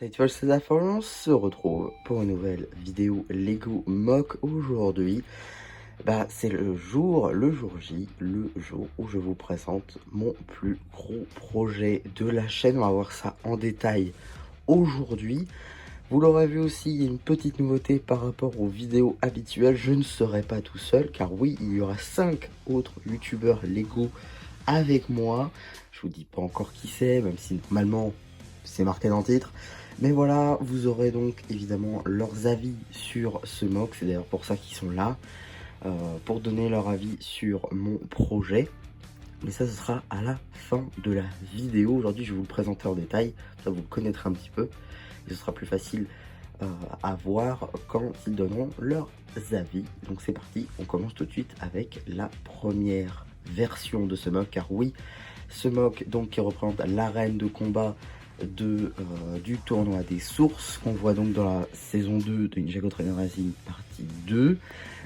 Salut tout le monde, on se retrouve pour une nouvelle vidéo Lego Mock. Aujourd'hui, c'est le jour J, le jour où je vous présente mon plus gros projet de la chaîne. On va voir ça en détail aujourd'hui. Vous l'aurez vu aussi, il y a une petite nouveauté par rapport aux vidéos habituelles. Je ne serai pas tout seul, car oui, il y aura 5 autres youtubeurs Lego avec moi. Je vous dis pas encore qui c'est, même si normalement c'est marqué dans le titre. Mais voilà, vous aurez donc évidemment leurs avis sur ce mock. C'est d'ailleurs pour ça qu'ils sont là, pour donner leur avis sur mon projet. Mais ça, ce sera à la fin de la vidéo. Aujourd'hui, je vais vous le présenter en détail. Ça, vous le connaîtrez un petit peu. Et ce sera plus facile à voir quand ils donneront leurs avis. Donc c'est parti, on commence tout de suite avec la première version de ce mock. Car oui, ce mock donc qui représente l'arène de combat du tournoi des sources qu'on voit donc dans la saison 2 de Ninjago Trainer Racing partie 2.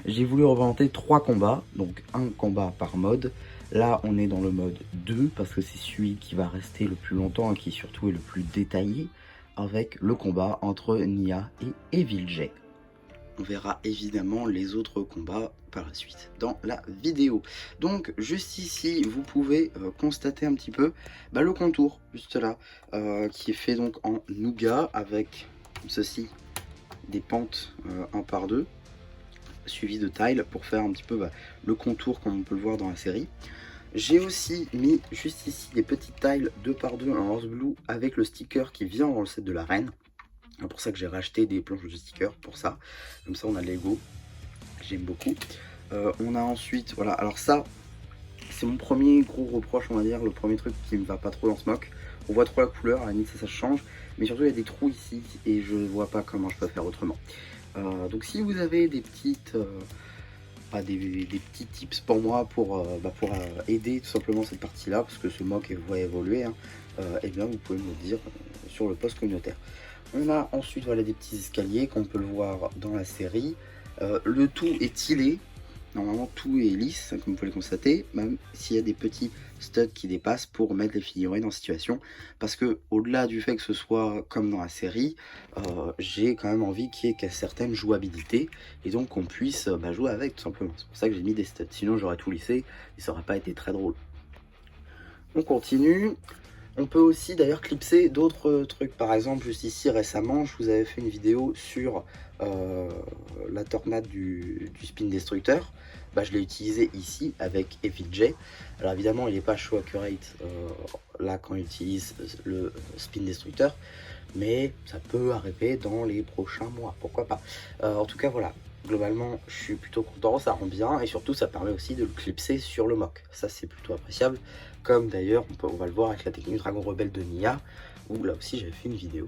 J'ai voulu représenter 3 combats, donc un combat par mode. Là on est dans le mode 2 parce que c'est celui qui va rester le plus longtemps et qui surtout est le plus détaillé, avec le combat entre Nia et Evil J. On verra évidemment les autres combats par la suite dans la vidéo. Donc juste ici vous pouvez constater un petit peu le contour juste là qui est fait donc en nougat avec ceci, des pentes 1 par 2 suivi de tiles pour faire un petit peu le contour comme on peut le voir dans la série. J'ai aussi mis juste ici des petites tiles 2 par 2 en horse blue avec le sticker qui vient dans le set de la reine. C'est pour ça que j'ai racheté des planches de stickers pour ça. Comme ça on a Lego. J'aime beaucoup. On a ensuite, voilà, alors ça, c'est mon premier gros reproche, on va dire, le premier truc qui me va pas trop dans ce mock. On voit trop la couleur, à la limite ça change. Mais surtout il y a des trous ici et je vois pas comment je peux faire autrement. Donc si vous avez des petites... des petits tips pour moi pour aider tout simplement cette partie là, parce que ce mock va évoluer, hein, et bien vous pouvez me le dire sur le post communautaire. On a ensuite voilà des petits escaliers qu'on peut le voir dans la série. Le tout est tilé, normalement tout est lisse comme vous pouvez le constater, même s'il y a des petits studs qui dépassent pour mettre les figurines en situation, parce que au-delà du fait que ce soit comme dans la série, j'ai quand même envie qu'il y ait certaines jouabilités et donc qu'on puisse jouer avec tout simplement. C'est pour ça que j'ai mis des studs, sinon j'aurais tout lissé et ça aurait pas été très drôle. On continue. On peut aussi d'ailleurs clipser d'autres trucs. Par exemple, juste ici récemment, je vous avais fait une vidéo sur la tornade du spin destructeur. Je l'ai utilisé ici avec Evil J. Alors évidemment, il n'est pas show accurate là quand il utilise le spin destructeur, mais ça peut arriver dans les prochains mois, pourquoi pas. En tout cas, voilà. Globalement, je suis plutôt content, ça rend bien et surtout ça permet aussi de le clipser sur le mock. Ça c'est plutôt appréciable, comme d'ailleurs on va le voir avec la technique Dragon Rebelle de Nia, où là aussi j'avais fait une vidéo.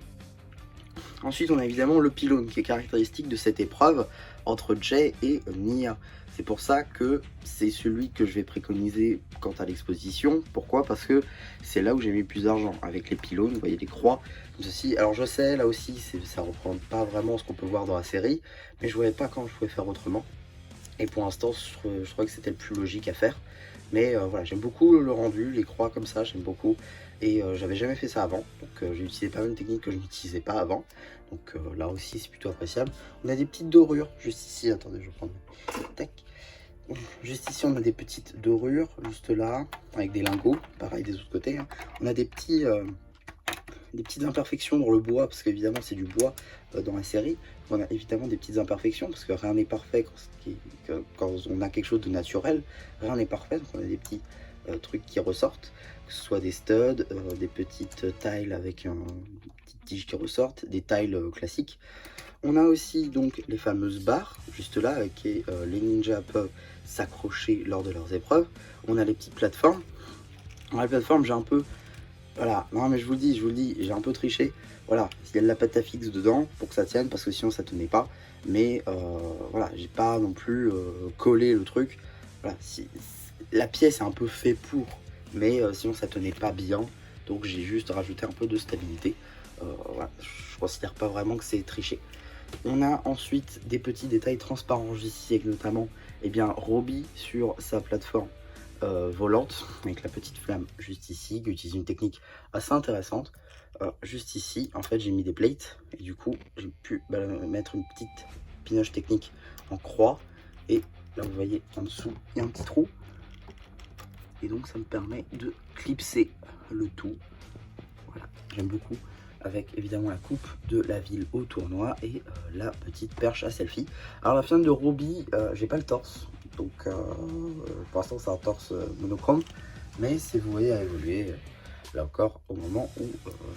Ensuite on a évidemment le pylône qui est caractéristique de cette épreuve entre Jay et Nia. C'est pour ça que c'est celui que je vais préconiser quant à l'exposition. Pourquoi? Parce que c'est là où j'ai mis plus d'argent. Avec les pylônes, vous voyez les croix, comme ceci. Alors je sais, là aussi, ça ne représente pas vraiment ce qu'on peut voir dans la série, mais je ne voyais pas comment je pouvais faire autrement. Et pour l'instant, je trouvais que c'était le plus logique à faire. Mais voilà, j'aime beaucoup le rendu, les croix comme ça, j'aime beaucoup. Et j'avais jamais fait ça avant, donc j'ai utilisé pas mal de techniques que je n'utilisais pas avant. Donc là aussi, c'est plutôt appréciable. On a des petites dorures, juste ici, attendez, je vais prendre... Tac. Juste ici, on a des petites dorures, juste là, avec des lingots, pareil des autres côtés. Hein. On a des petites imperfections dans le bois, parce qu'évidemment, c'est du bois dans la série. On a évidemment des petites imperfections, parce que rien n'est parfait quand on a quelque chose de naturel. Rien n'est parfait, donc on a des petits trucs qui ressortent, que ce soit des studs, des petites tiles avec une petite tige qui ressortent, des tiles classiques. On a aussi donc les fameuses barres, juste là, avec les ninjas peuvent s'accrocher lors de leurs épreuves. On a les petites plateformes. Dans la plateforme, j'ai un peu... Voilà, non mais je vous le dis, j'ai un peu triché. Voilà, il y a de la pâte à fixe dedans pour que ça tienne, parce que sinon ça tenait pas. Mais voilà, j'ai pas non plus collé le truc. Voilà, la pièce est un peu fait pour, mais sinon ça tenait pas bien. Donc j'ai juste rajouté un peu de stabilité. Voilà, je considère pas vraiment que c'est triché. On a ensuite des petits détails transparents ici, avec notamment Robbie sur sa plateforme volante avec la petite flamme juste ici, qui utilise une technique assez intéressante. Juste ici, en fait, j'ai mis des plates et du coup, j'ai pu mettre une petite pinoche technique en croix. Et là, vous voyez, en dessous, il y a un petit trou. Et donc, ça me permet de clipser le tout. Voilà, j'aime beaucoup. Avec évidemment la coupe de la ville au tournoi et la petite perche à selfie. Alors, la flamme de Roby, j'ai pas le torse. Donc, pour l'instant, c'est un torse monochrome. Mais si vous voyez à évoluer, là encore, au moment où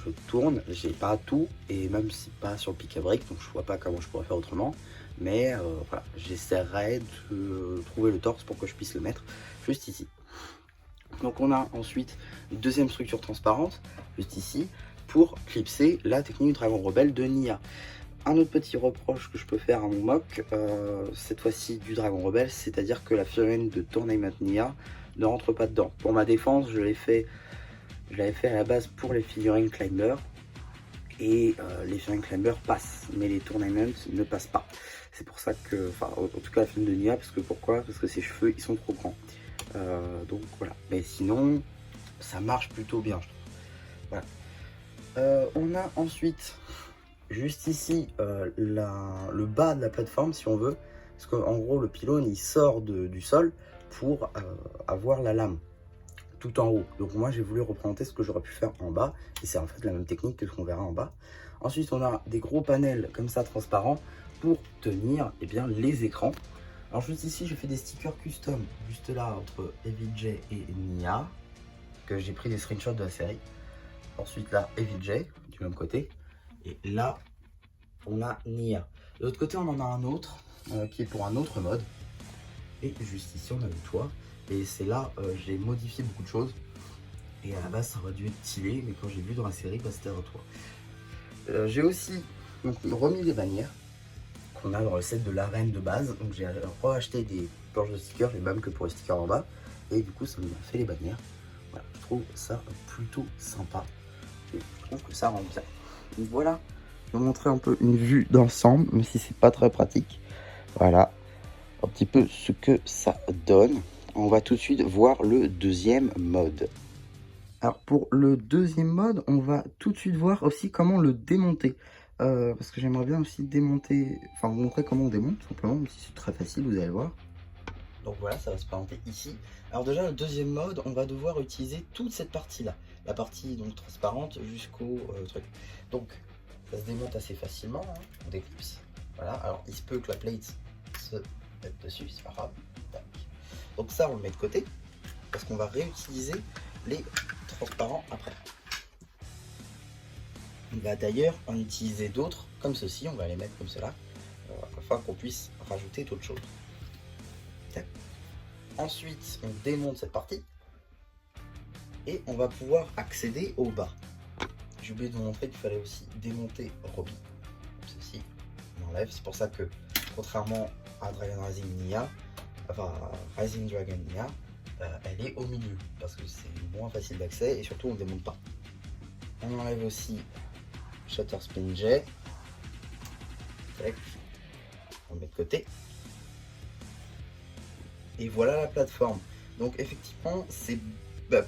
je tourne, j'ai pas tout. Et même si pas sur le pic à brique, donc je vois pas comment je pourrais faire autrement. Mais voilà, j'essaierai de trouver le torse pour que je puisse le mettre juste ici. Donc on a ensuite une deuxième structure transparente, juste ici, pour clipser la technique du dragon rebelle de Nia. Un autre petit reproche que je peux faire à mon mock, cette fois-ci du dragon rebelle, c'est-à-dire que la figurine de Tournament Nia ne rentre pas dedans. Pour ma défense, je l'avais fait à la base pour les figurines Climber, et les figurines Climber passent, mais les Tournaments ne passent pas. C'est pour ça que, enfin, en tout cas la figurine de Nia, pourquoi? Parce que ses cheveux, ils sont trop grands. Donc voilà, mais sinon ça marche plutôt bien, je trouve. Voilà. On a ensuite juste ici le bas de la plateforme, si on veut, parce qu'en gros le pylône il sort du sol pour avoir la lame tout en haut. Donc moi j'ai voulu représenter ce que j'aurais pu faire en bas, et c'est en fait la même technique que ce qu'on verra en bas. Ensuite on a des gros panels comme ça transparents pour tenir bien les écrans. Alors juste ici, j'ai fait des stickers custom, juste là, entre EvilJ et Nia, que j'ai pris des screenshots de la série. Ensuite là, EvilJ, du même côté. Et là, on a Nia. De l'autre côté, on en a un autre, qui est pour un autre mode. Et juste ici, on a le toit. Et c'est là, j'ai modifié beaucoup de choses. Et à la base, ça aurait dû être stylé, mais quand j'ai vu dans la série, c'était un toit. J'ai aussi donc, remis les bannières qu'on a dans le set de l'arène de base. Donc j'ai acheté des planches de stickers, les mêmes que pour les stickers en bas. Et du coup, ça me fait les bannières. Voilà, je trouve ça plutôt sympa. Et je trouve que ça rend bien. Donc voilà, je vais vous montrer un peu une vue d'ensemble, même si c'est pas très pratique. Voilà, un petit peu ce que ça donne. On va tout de suite voir le deuxième mode. Alors pour le deuxième mode, on va tout de suite voir aussi comment le démonter. Parce que j'aimerais bien aussi démonter, enfin vous montrer comment on démonte tout simplement, même si c'est très facile, vous allez voir. Donc voilà, ça va se présenter ici. Alors déjà le deuxième mode, on va devoir utiliser toute cette partie là, la partie donc transparente jusqu'au truc. Donc ça se démonte assez facilement, hein. On déclipse. Voilà, alors il se peut que la plate se mette dessus, c'est pas grave. Tac. Donc ça on le met de côté, parce qu'on va réutiliser les transparents après. On va d'ailleurs en utiliser d'autres comme ceci, on va les mettre comme cela, afin qu'on puisse rajouter d'autres choses. Tac. Ensuite, on démonte cette partie et on va pouvoir accéder au bas. J'ai oublié de vous montrer qu'il fallait aussi démonter Roby. Comme ceci, on enlève. C'est pour ça que, contrairement à Dragon Rising Nia, enfin Rising Dragon Nia, elle est au milieu parce que c'est moins facile d'accès et surtout on ne démonte pas. On enlève aussi Shutter Spin J. On le met de côté. Et voilà la plateforme. Donc effectivement c'est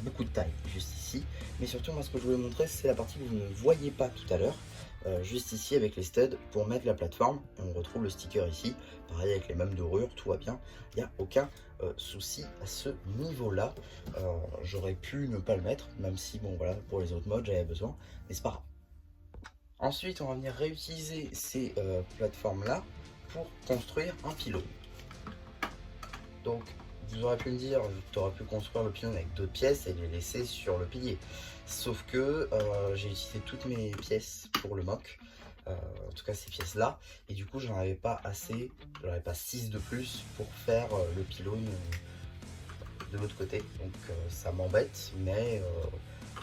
beaucoup de taille juste ici. Mais surtout moi ce que je voulais montrer c'est la partie que vous ne voyez pas tout à l'heure. Juste ici avec les studs pour mettre la plateforme. On retrouve le sticker ici. Pareil avec les mêmes dorures, tout va bien. Il n'y a aucun souci à ce niveau là. J'aurais pu ne pas le mettre. Même si bon voilà pour les autres modes j'avais besoin. Mais c'est pas grave. Ensuite on va venir réutiliser ces plateformes là pour construire un pylône. Donc vous aurez pu me dire, tu aurais pu construire le pylône avec d'autres pièces et les laisser sur le pilier. Sauf que j'ai utilisé toutes mes pièces pour le mock, en tout cas ces pièces là, et du coup j'en avais pas assez, j'en avais pas 6 de plus pour faire le pylône de l'autre côté. Donc ça m'embête, mais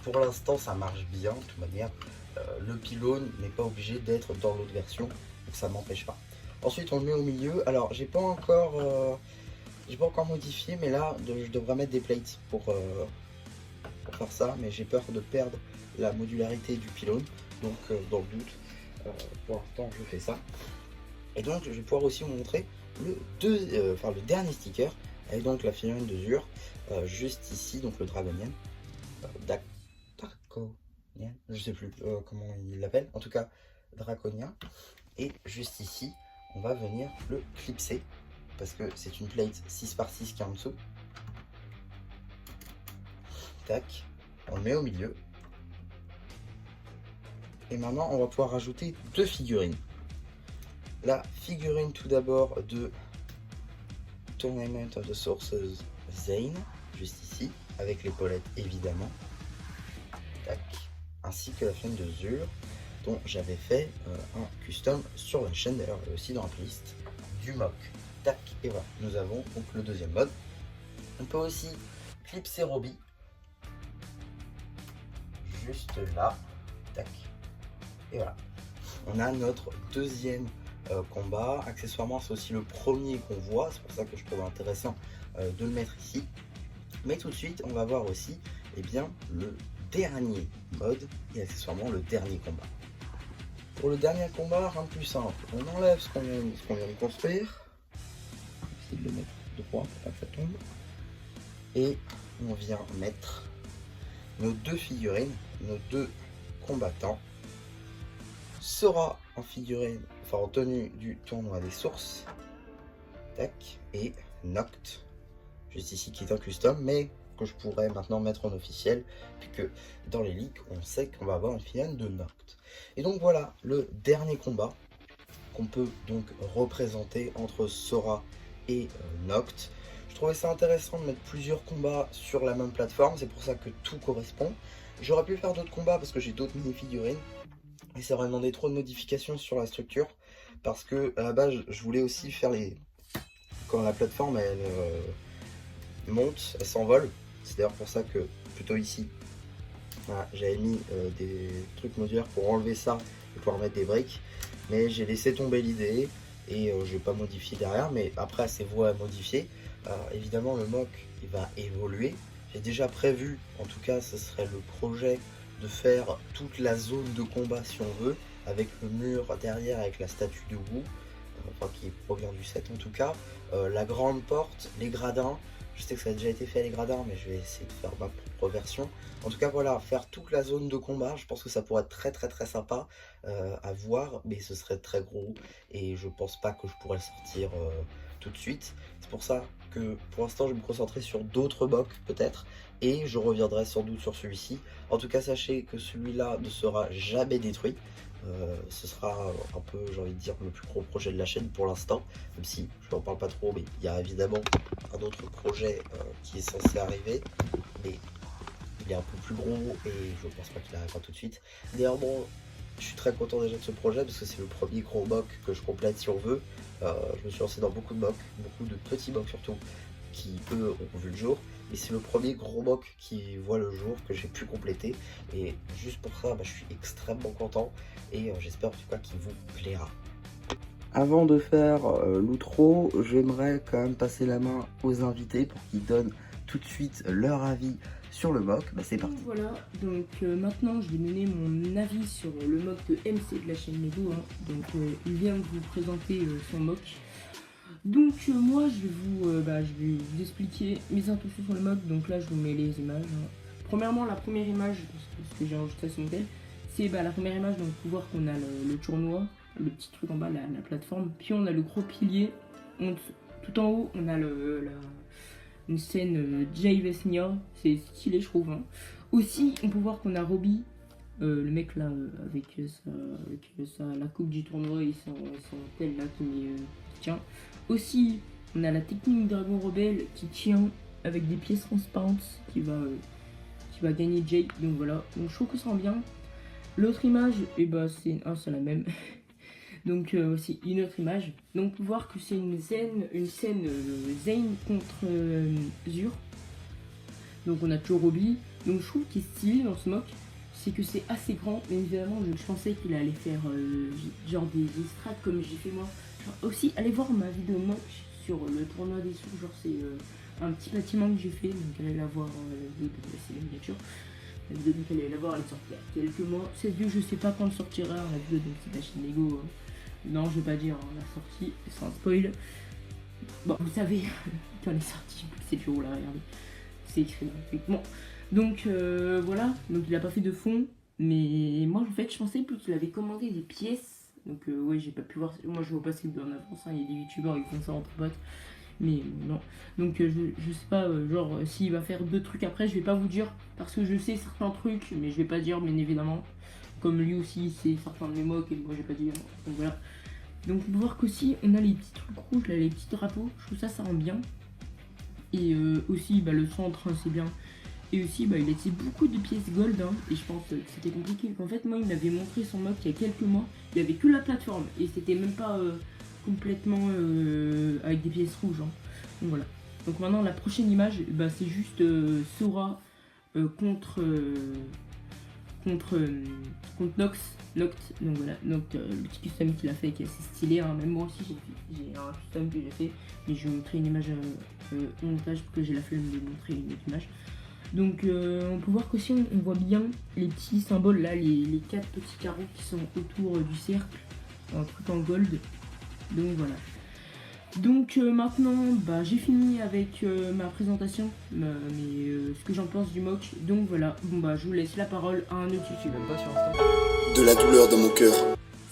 pour l'instant ça marche bien. De toute manière, le pylône n'est pas obligé d'être dans l'autre version, donc ça m'empêche pas. Ensuite on le met au milieu. Alors j'ai pas encore modifié, mais là je devrais mettre des plates pour faire ça, mais j'ai peur de perdre la modularité du pylône, donc dans le doute, pour l'instant je fais ça. Et donc je vais pouvoir aussi vous montrer le dernier sticker, Et donc la figurine de Zur, juste ici, donc le Dragonian, Draconian, je sais plus comment il l'appelle, en tout cas Draconia. Et juste ici, on va venir le clipser, parce que c'est une plate 6x6 qui est en dessous. Tac, on le met au milieu. Et maintenant, on va pouvoir rajouter deux figurines. La figurine tout d'abord de Tournament of the Sources Zane, juste ici, avec l'épaulette évidemment. Tac. Ainsi que la figurine de Zur, dont j'avais fait un custom sur la chaîne, d'ailleurs aussi dans la playlist du mock. Tac, et voilà, nous avons donc le deuxième mode. On peut aussi clipser Robbie, juste là, tac, et voilà. On a notre deuxième combat. Accessoirement, c'est aussi le premier qu'on voit, c'est pour ça que je trouve intéressant de le mettre ici. Mais tout de suite, on va voir aussi bien, le dernier mode et accessoirement le dernier combat. Pour le dernier combat, rien de plus simple. On enlève ce qu'on vient de construire. On va essayer de le mettre droit pour pas que ça tombe. Et on vient mettre nos deux figurines, nos deux combattants. Sora en figurine, enfin en tenue du tournoi des sources. Tac. Et Noct, juste ici qui est un custom, mais que je pourrais maintenant mettre en officiel, puisque dans les leaks, on sait qu'on va avoir une figurine de Noct. Et donc voilà le dernier combat qu'on peut donc représenter entre Sora et Noct. Je trouvais ça intéressant de mettre plusieurs combats sur la même plateforme, c'est pour ça que tout correspond. J'aurais pu faire d'autres combats parce que j'ai d'autres mini-figurines, et ça aurait demandé trop de modifications sur la structure, parce que à la base je voulais aussi faire les... Quand la plateforme elle monte, elle s'envole, c'est d'ailleurs pour ça que plutôt ici, voilà, j'avais mis des trucs modulaires pour enlever ça et pouvoir mettre des briques, mais j'ai laissé tomber l'idée et je vais pas modifier derrière, mais après c'est vous à modifier. Évidemment le mock il va évoluer, j'ai déjà prévu, en tout cas ce serait le projet de faire toute la zone de combat si on veut, avec le mur derrière avec la statue de Wu, enfin qui provient du set en tout cas, la grande porte, les gradins. Je sais que ça a déjà été fait les gradins, mais je vais essayer de faire ma propre version. En tout cas voilà, faire toute la zone de combat, je pense que ça pourrait être très sympa à voir, mais ce serait très gros et je pense pas que je pourrais le sortir tout de suite. C'est pour ça que pour l'instant je vais me concentrer sur d'autres mocks peut-être, et je reviendrai sans doute sur celui-ci. En tout cas sachez que celui-là ne sera jamais détruit. Ce sera un peu, j'ai envie de dire, le plus gros projet de la chaîne pour l'instant, même si je n'en parle pas trop, mais il y a évidemment un autre projet qui est censé arriver, mais il est un peu plus gros et je pense pas qu'il arrivera tout de suite. D'ailleurs bon, je suis très content déjà de ce projet parce que c'est le premier gros mock que je complète si on veut. Je me suis lancé dans beaucoup de mocks, beaucoup de petits mocks surtout, qui eux ont vu le jour, mais c'est le premier gros mock qui voit le jour que j'ai pu compléter, et juste pour ça je suis extrêmement content et j'espère en tout cas qu'il vous plaira. Avant de faire l'outro, j'aimerais quand même passer la main aux invités pour qu'ils donnent tout de suite leur avis sur le mock. C'est parti. Donc voilà, donc maintenant je vais donner mon avis sur le mock de MC de la chaîne Lego. Donc il vient de vous présenter son mock. Donc moi je vais vous expliquer mes intentions sur le mock. Donc là je vous mets les images. Premièrement, la première image, parce que j'ai enregistré ce modèle, c'est la première image, donc pour voir qu'on a le tournoi, le petit truc en bas, la plateforme, puis on a le gros pilier, tout en haut on a une scène Jay Vesnia, c'est stylé je trouve. Aussi on peut voir qu'on a Robbie, le mec là avec la coupe du tournoi et son tel là qui tient. Aussi on a la technique Dragon Rebelle qui tient avec des pièces transparentes qui va gagner Jay, donc voilà, donc je trouve que ça rend bien. L'autre image, c'est la même. Donc aussi une autre image. Donc pour voir que c'est une scène Zane contre Zur. Donc on a toujours Robbie. Donc je trouve qu'il est stylé dans ce mock, c'est que c'est assez grand. Mais évidemment je pensais qu'il allait faire genre des strats comme j'ai fait moi. Genre, aussi allez voir ma vidéo mock sur le tournoi des sous. Genre c'est un petit bâtiment que j'ai fait. Donc allez la voir, c'est la miniature. La vidéo donc allez la voir, elle est sortie il y a quelques mois. Cette vidéo je sais pas quand elle sortira, la vidéo donc c'est la chaîne Lego. Non, je vais pas dire la sortie, c'est un spoil. Bon, vous savez, quand elle est sortie, c'est le jour où la regarder. C'est écrit là. Bon, donc voilà, donc il a pas fait de fond, mais moi en fait je pensais plus qu'il avait commandé des pièces. Donc ouais, j'ai pas pu voir, moi je vois pas c'est en avance, hein. Il y a des youtubeurs qui font ça entre potes, mais non. Donc je sais pas, genre s'il va faire 2 trucs après, je vais pas vous dire, parce que je sais certains trucs, mais je vais pas dire bien évidemment. Comme lui aussi, c'est certains de mes mocs, et moi j'ai pas dit, hein. Donc voilà. Donc on peut voir qu'aussi on a les petits trucs rouges là, les petits drapeaux, je trouve ça rend bien. Et aussi bah, le centre, hein, c'est bien. Et aussi bah, il a utilisé beaucoup de pièces gold, hein, et je pense que c'était compliqué. En fait moi il m'avait montré son mock il y a quelques mois, il n'y avait que la plateforme et c'était même pas complètement avec des pièces rouges, hein. Donc voilà. Donc maintenant la prochaine image bah, c'est juste Sora contre Nox. Noct, donc voilà, donc le petit custom qu'il a fait qui est assez stylé, hein. Même moi aussi j'ai un custom que j'ai fait, et je vais vous montrer une image au montage parce que j'ai la flemme de montrer une autre image. Donc on peut voir qu'aussi on voit bien les petits symboles là, les 4 petits carreaux qui sont autour du cercle, un truc en gold. Donc voilà. Donc maintenant bah, j'ai fini avec ma présentation, ce que j'en pense du mock. Donc voilà, bon bah je vous laisse la parole à un autre youtubeur. Même pas sur Insta. De la douleur dans mon cœur.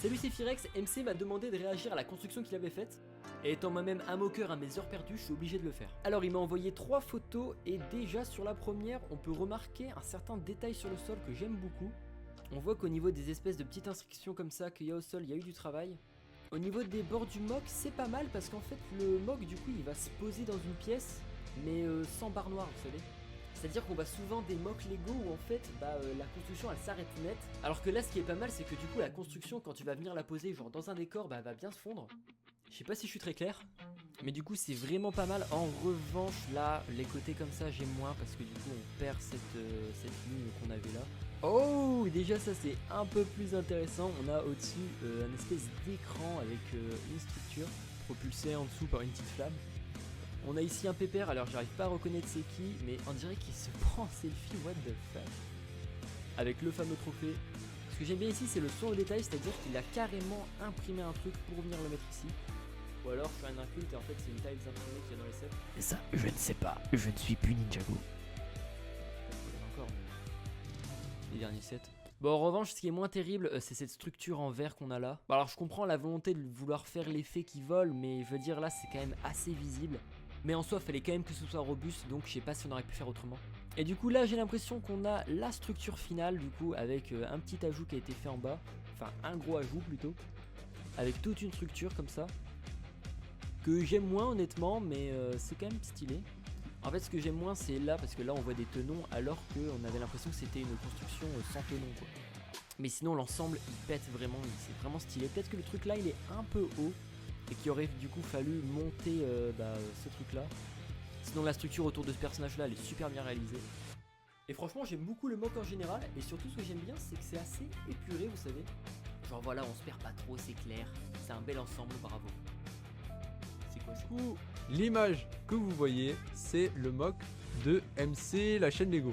Salut, c'est Firex. MC m'a demandé de réagir à la construction qu'il avait faite. Et étant moi-même un moqueur à mes heures perdues, je suis obligé de le faire. Alors il m'a envoyé 3 photos et déjà sur la première, on peut remarquer un certain détail sur le sol que j'aime beaucoup. On voit qu'au niveau des espèces de petites inscriptions comme ça qu'il y a au sol, il y a eu du travail. Au niveau des bords du mock, c'est pas mal parce qu'en fait le mock du coup il va se poser dans une pièce mais sans barre noire, vous savez. C'est-à-dire qu'on voit souvent des mocks Lego où en fait la construction elle s'arrête net. Alors que là ce qui est pas mal c'est que du coup la construction quand tu vas venir la poser genre dans un décor elle va bien se fondre. Je sais pas si je suis très clair, mais du coup c'est vraiment pas mal. En revanche là les côtés comme ça j'aime moins parce que du coup on perd cette ligne qu'on avait là. Oh, déjà ça c'est un peu plus intéressant. On a au-dessus un espèce d'écran avec une structure propulsée en dessous par une petite flamme. On a ici un pépère, alors j'arrive pas à reconnaître c'est qui, mais on dirait qu'il se prend en selfie, what the fuck. Avec le fameux trophée. Ce que j'aime bien ici c'est le soin au détail, c'est-à-dire qu'il a carrément imprimé un truc pour venir le mettre ici. Ou alors je suis un inculte et en fait c'est une tiles imprimée qu'il y a dans les sets. Et ça, je ne sais pas, je ne suis plus Ninjago. Encore, mais... les derniers sets. Bon, en revanche, ce qui est moins terrible, c'est cette structure en verre qu'on a là. Bon, alors je comprends la volonté de vouloir faire l'effet qui vole, mais je veux dire là c'est quand même assez visible. Mais en soi, il fallait quand même que ce soit robuste, donc je sais pas si on aurait pu faire autrement. Et du coup là, j'ai l'impression qu'on a la structure finale, du coup, avec un petit ajout qui a été fait en bas. Enfin, un gros ajout plutôt. Avec toute une structure comme ça. Que j'aime moins honnêtement, mais c'est quand même stylé. En fait, ce que j'aime moins, c'est là, parce que là, on voit des tenons, alors qu'on avait l'impression que c'était une construction sans tenons, quoi. Mais sinon, l'ensemble, il pète vraiment, c'est vraiment stylé. Peut-être que le truc là, il est un peu haut, et qu'il aurait du coup fallu monter ce truc là. Sinon la structure autour de ce personnage là elle est super bien réalisée. Et franchement j'aime beaucoup le mock en général. Et surtout ce que j'aime bien c'est que c'est assez épuré, vous savez. Genre voilà, on se perd pas trop, c'est clair. C'est un bel ensemble, bravo. C'est quoi ça? Du coup, l'image que vous voyez c'est le mock de MC la chaîne Lego.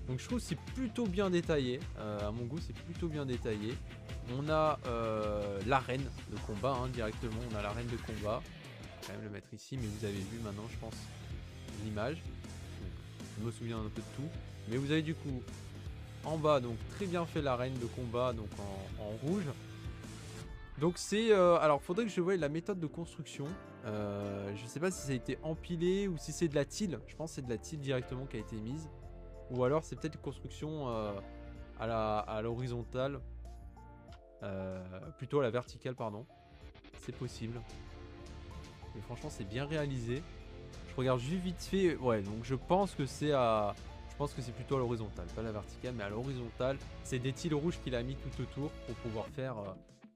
Donc je trouve que c'est plutôt bien détaillé, à mon goût c'est plutôt bien détaillé. On a l'arène de combat, hein, directement, on a l'arène de combat. Je vais quand même le mettre ici, mais vous avez vu maintenant je pense l'image. Je me souviens un peu de tout. Mais vous avez du coup en bas donc très bien fait l'arène de combat donc en rouge. Donc c'est... alors faudrait que je voie la méthode de construction. Je sais pas si ça a été empilé ou si c'est de la tile. Je pense que c'est de la tile directement qui a été mise. Ou alors c'est peut-être une construction à l'horizontale. Plutôt à la verticale pardon. C'est possible. Mais franchement c'est bien réalisé. Je regarde juste vite fait. Ouais donc je pense que c'est à... Je pense que c'est plutôt à l'horizontale. Pas à la verticale mais à l'horizontale. C'est des tiles rouges qu'il a mis tout autour pour pouvoir faire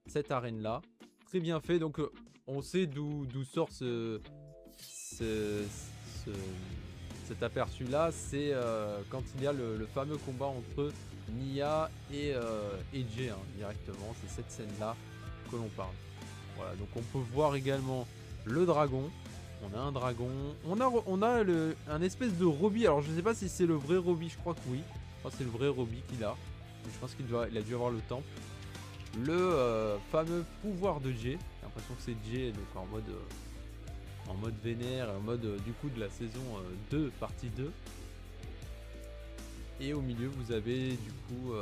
cette arène là. Très bien fait. Donc on sait d'où sort cet aperçu là. C'est quand il y a le fameux combat entre Nia et Jay, hein, directement. C'est cette scène là que l'on parle. Voilà, donc on peut voir également le dragon. On a un dragon. On a un espèce de Robbie. Alors je sais pas si c'est le vrai Robbie. Je crois que oui. Je crois que c'est le vrai Robbie qu'il a. Donc, je pense qu'il a dû avoir le temple. Le fameux pouvoir de Jay. J'ai l'impression que c'est Jay donc en mode vénère, en mode du coup de la saison 2, partie 2. Et au milieu, vous avez du coup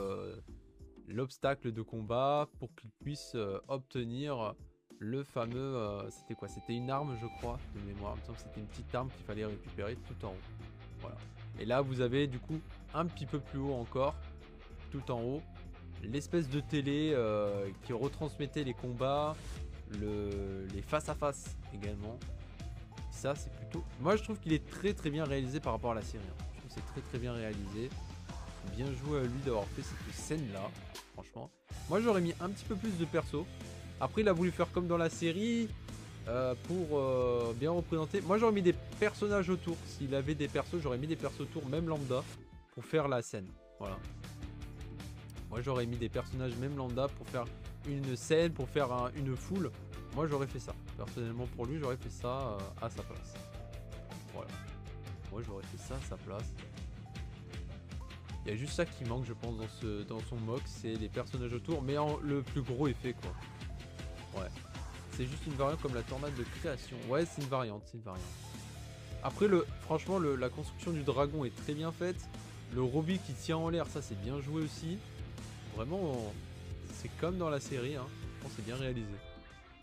l'obstacle de combat pour qu'il puisse obtenir le fameux... c'était quoi? C'était une arme, je crois, de mémoire. Il me semble que c'était une petite arme qu'il fallait récupérer tout en haut. Voilà. Et là, vous avez du coup un petit peu plus haut encore, tout en haut, l'espèce de télé qui retransmettait les combats, les face-à-face également. Ça, c'est plutôt... Moi, je trouve qu'il est très très bien réalisé par rapport à la série. Je trouve que c'est très très bien réalisé. Bien joué à lui d'avoir fait cette scène-là, franchement. Moi, j'aurais mis un petit peu plus de perso. Après, il a voulu faire comme dans la série pour bien représenter. Moi, j'aurais mis des personnages autour. S'il avait des persos, j'aurais mis des persos autour, même lambda, pour faire la scène. Voilà. Moi, j'aurais mis des personnages, même lambda, pour faire une scène, pour faire une foule. Moi, j'aurais fait ça. Personnellement, pour lui, j'aurais fait ça à sa place. Voilà. Moi, j'aurais fait ça à sa place. Il y a juste ça qui manque, je pense, dans son mock, c'est les personnages autour, mais en le plus gros effet, quoi. Ouais. C'est juste une variante comme la tornade de création. Ouais, c'est une variante, Après, franchement, la construction du dragon est très bien faite. Le Robbie qui tient en l'air, ça, c'est bien joué aussi. Vraiment, c'est comme dans la série, hein. Je pense que c'est bien réalisé.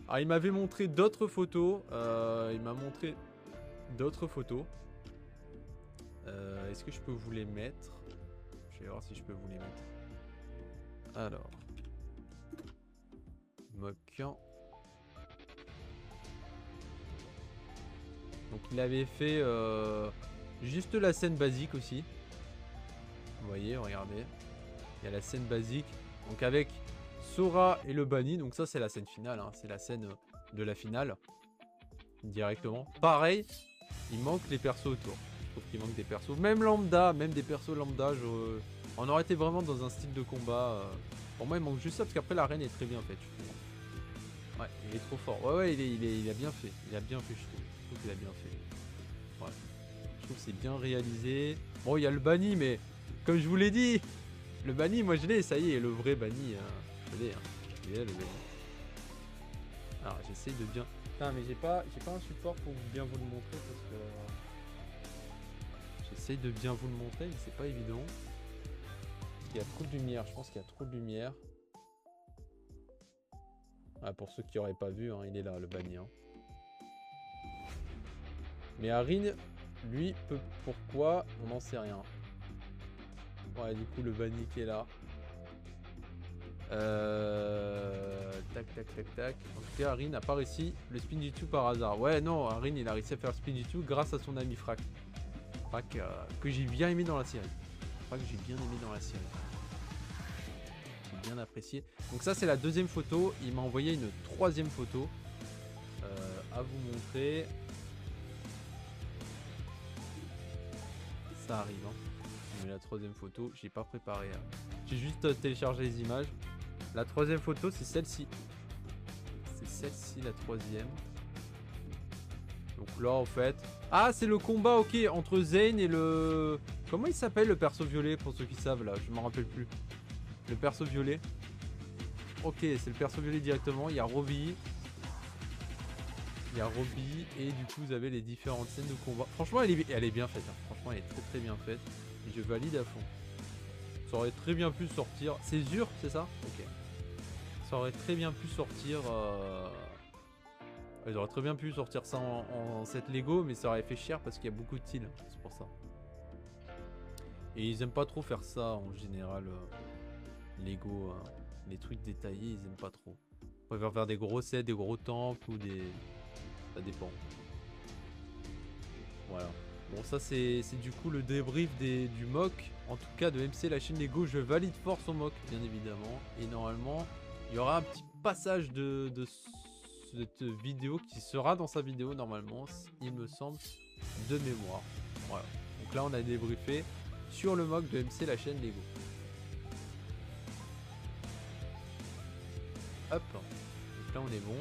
Alors, il m'avait montré d'autres photos. Est-ce que je peux vous les mettre? Je vais voir si je peux vous les mettre. Alors. Moquant. Donc il avait fait juste la scène basique aussi. Vous voyez, regardez. Il y a la scène basique. Donc avec Sora et le banni. Donc ça c'est la scène finale. Hein. C'est la scène de la finale. Directement. Pareil, il manque les persos autour. Je trouve qu'il manque des persos. Même lambda, même des persos lambda. On aurait été vraiment dans un style de combat. Pour moi il manque juste ça parce qu'après l'arène est très bien faite. Je trouve. Ouais, il est trop fort. Ouais, il a bien fait. Il a bien fait, je trouve. Je trouve qu'il a bien fait. Ouais. Je trouve que c'est bien réalisé. Bon, il y a le banni, mais comme je vous l'ai dit, le banni, moi je l'ai, ça y est, le vrai banni. Je l'ai, hein. Il est là, le banni. Alors, j'essaye de bien... Putain, mais j'ai pas un support pour bien vous le montrer parce que... J'essaye de bien vous le montrer, mais c'est pas évident. Il y a trop de lumière, je pense qu'il y a trop de lumière. Ah, pour ceux qui n'auraient pas vu, hein, il est là, le banni. Hein. Mais Arin, lui, pourquoi? On n'en sait rien. Ouais, du coup, le banni qui est là. Tac. En tout cas, Arin n'a pas réussi le spin du tout par hasard. Ouais, non, Arin, il a réussi à faire le spin du tout grâce à son ami Frac. Frac que j'ai bien aimé dans la série. Frac que j'ai bien aimé dans la série. Bien apprécié. Donc ça c'est la deuxième photo. Il m'a envoyé une troisième photo à vous montrer. Ça arrive hein. Mais la troisième photo j'ai pas préparé hein. J'ai juste téléchargé les images. La troisième photo c'est celle-ci. C'est celle-ci la troisième. Donc là en fait, ah c'est le combat ok entre Zane et le... Comment il s'appelle le perso violet pour ceux qui savent là, je m'en rappelle plus. Le perso violet. Ok, c'est le perso violet directement. Il y a Robbie. Et du coup, vous avez les différentes scènes de combat. Franchement, elle est bien faite. Hein. Franchement, elle est très très bien faite. Et je valide à fond. Ça aurait très bien pu sortir. C'est Zur, c'est ça? Ok. Ça aurait très bien pu sortir. Ils auraient très bien pu sortir ça en set Lego, mais ça aurait fait cher parce qu'il y a beaucoup de tiles. C'est pour ça. Et ils aiment pas trop faire ça en général. Lego, les trucs détaillés, ils aiment pas trop. Ils préfèrent faire des gros sets, des gros temples ou des... Ça dépend. Voilà. Bon, ça c'est du coup le débrief du mock. En tout cas de MC la chaîne Lego, je valide fort son mock, bien évidemment. Et normalement, il y aura un petit passage de cette vidéo qui sera dans sa vidéo normalement, il me semble, de mémoire. Voilà. Donc là on a débriefé sur le mock de MC la chaîne Lego. Hop, donc là on est bon.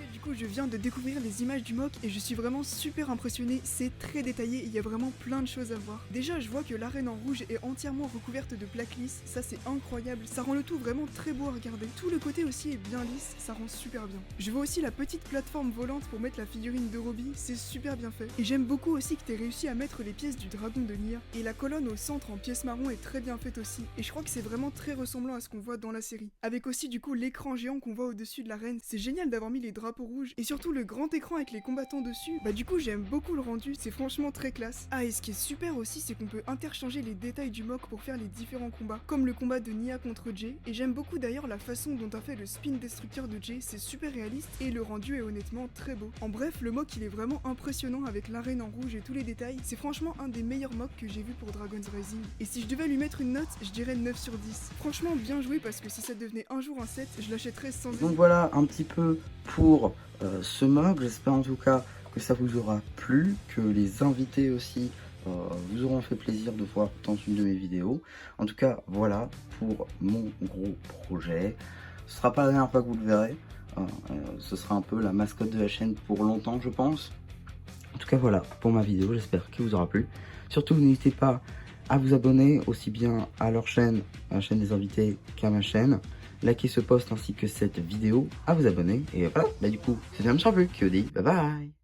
Et du coup, je viens de découvrir les images du mock et je suis vraiment super impressionné. C'est très détaillé, il y a vraiment plein de choses à voir. Déjà, je vois que l'arène en rouge est entièrement recouverte de plaques lisses. Ça, c'est incroyable. Ça rend le tout vraiment très beau à regarder. Tout le côté aussi est bien lisse, ça rend super bien. Je vois aussi la petite plateforme volante pour mettre la figurine de Robbie. C'est super bien fait. Et j'aime beaucoup aussi que t'aies réussi à mettre les pièces du dragon de Nier. Et la colonne au centre en pièces marron est très bien faite aussi. Et je crois que c'est vraiment très ressemblant à ce qu'on voit dans la série. Avec aussi du coup l'écran géant qu'on voit au-dessus de l'arène. C'est génial d'avoir mis les drapeaux rouges. Et surtout le grand écran avec les combattants dessus. Bah du coup j'aime beaucoup le rendu, c'est franchement très classe. Ah et ce qui est super aussi c'est qu'on peut interchanger les détails du mock pour faire les différents combats. Comme le combat de Nia contre Jay. Et j'aime beaucoup d'ailleurs la façon dont a fait le spin destructeur de Jay. C'est super réaliste et le rendu est honnêtement très beau. En bref, le mock il est vraiment impressionnant avec l'arène en rouge et tous les détails. C'est franchement un des meilleurs mocks que j'ai vu pour Dragon's Rising. Et si je devais lui mettre une note, je dirais 9 sur 10. Franchement bien joué parce que si ça devenait un jour un 7, je l'achèterais sans hésiter. Donc voilà un petit peu pour ce mock. J'espère en tout cas que ça vous aura plu, que les invités aussi vous auront fait plaisir de voir dans une de mes vidéos. En tout cas, voilà pour mon gros projet. Ce sera pas la dernière fois que vous le verrez. Ce sera un peu la mascotte de la chaîne pour longtemps, je pense. En tout cas, voilà pour ma vidéo. J'espère qu'elle vous aura plu. Surtout, n'hésitez pas à vous abonner aussi bien à leur chaîne, à la chaîne des invités, qu'à ma chaîne. Likez ce post ainsi que cette vidéo, à vous abonner. Et voilà, bah du coup, c'est bien, je ne qui vous dit bye bye.